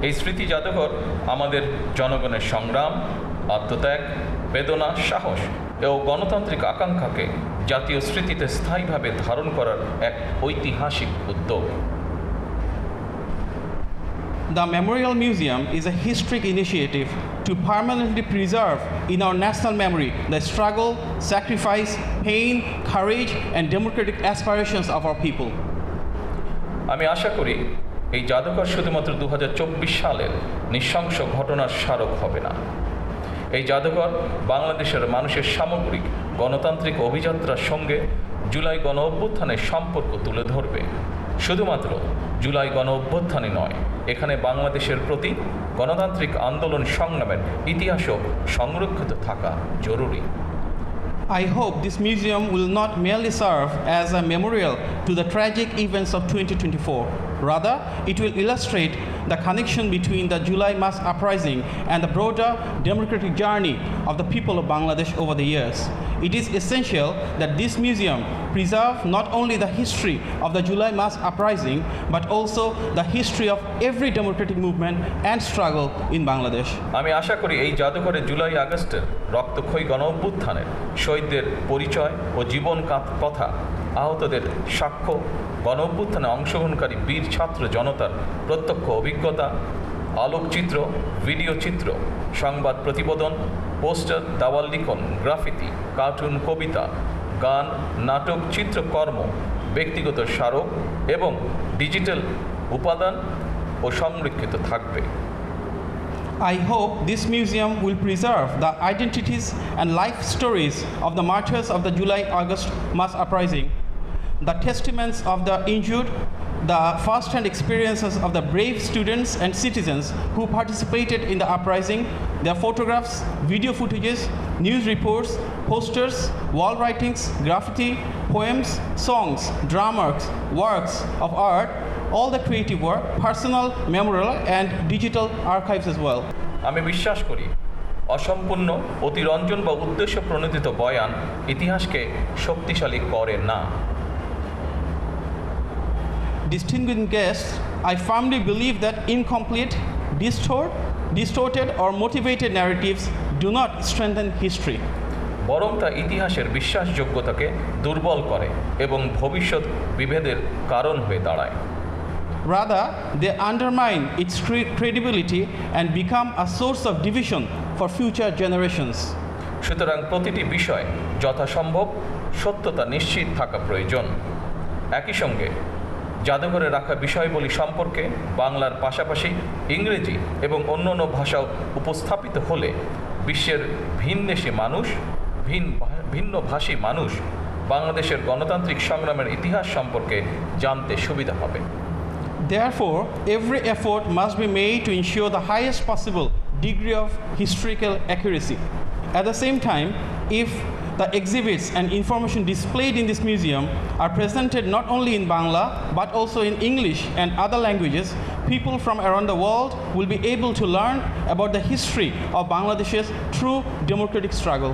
এই স্মৃতি জাদুঘর আমাদের জনগণের সংগ্রাম, আত্মত্যাগ, বেদনা, সাহস ও গণতান্ত্রিক আকাঙ্ক্ষাকে জাতীয় স্মৃতিতে স্থায়ীভাবে ধারণ করার এক ঐতিহাসিক উদ্যোগ। The Memorial Museum is a historic initiative to permanently preserve in our national memory the struggle, sacrifice, pain, courage, and democratic aspirations of our people. আমি আশা করি এই জাদুঘর শুধুমাত্র 2024 সালের নৃশংস ঘটনার স্মারক হবে না। এই জাদুঘর বাংলাদেশের মানুষের সামগ্রিক গণতান্ত্রিক অভিযাত্রার সঙ্গে জুলাই গণ অভ্যুত্থানের সম্পর্ক তুলে ধরবে। শুধুমাত্র জুলাই গণ অভ্যুত্থানই নয়, এখানে বাংলাদেশের প্রতি গণতান্ত্রিক আন্দোলন সংগ্রামের ইতিহাসও সংরক্ষিত থাকা জরুরি। I hope this museum will not merely serve as a memorial to the tragic events of 2024. Rather, it will illustrate the connection between the July mass uprising and the broader democratic journey of the people of Bangladesh over the years. It is essential that this museum preserve not only the history of the July mass uprising, but also the history of every democratic movement and struggle in Bangladesh. আমি আশা করি এই জাদুঘরে জুলাই আগস্টের রক্তক্ষয়ী গণ অভ্যুত্থানের শহীদদের পরিচয় ও জীবন কথা, আহতদের সাক্ষ্য, গণ অভ্যুত্থানে অংশগ্রহণকারী বীর ছাত্র জনতার প্রত্যক্ষ অভিজ্ঞতা, আলোকচিত্র, ভিডিও চিত্র, সংবাদ প্রতিবেদন, পোস্টার, দেওয়াল লিখন, গ্রাফিতি, কার্টুন, কবিতা, গান, নাটক, চিত্রকর্ম, ব্যক্তিগত স্মারক এবং ডিজিটাল উপাদান ও সংরক্ষিত থাকবে। I hope this museum will preserve the identities and life stories of the martyrs of the July-August mass uprising, the testaments of the injured, the first-hand experiences of the brave students and citizens who participated in the uprising, their photographs, video footages, news reports, posters, wall writings, graffiti, poems, songs, dramas, works of art, all the creative work, personal, memorial, and digital archives as well. আমি বিশ্বাস করি অসম্পূর্ণ, অতিরঞ্জন বা উদ্দেশ্য প্রণোদিত বয়ান ইতিহাসকে শক্তিশালী করে না। Distinguished guests, I firmly believe that incomplete, distorted, or motivated narratives do not strengthen history. বরং তা ইতিহাসের বিশ্বাসযোগ্যতাকে দুর্বল করে এবং ভবিষ্যৎ বিভেদের কারণ হয়ে দাঁড়ায়। Rather, they undermine its credibility and become a source of division for future generations. সুতরাং প্রতিটি বিষয় যথাসম্ভব সত্যতা নিশ্চিত থাকা প্রয়োজন। একই সঙ্গে জাদুঘরে রাখা বিষয়বলী সম্পর্কে বাংলার পাশাপাশি ইংরেজি এবং অন্যান্য ভাষাও উপস্থাপিত হলে বিশ্বের ভিন্নভাষী মানুষ বাংলাদেশের গণতান্ত্রিক সংগ্রামের ইতিহাস সম্পর্কে জানতে সুবিধা হবে। Therefore, every effort must be made to ensure the highest possible degree of historical accuracy. At the same time, if the exhibits and information displayed in this museum are presented not only in Bangla but also in English and other languages, people from around the world will be able to learn about the history of Bangladesh's true democratic struggle.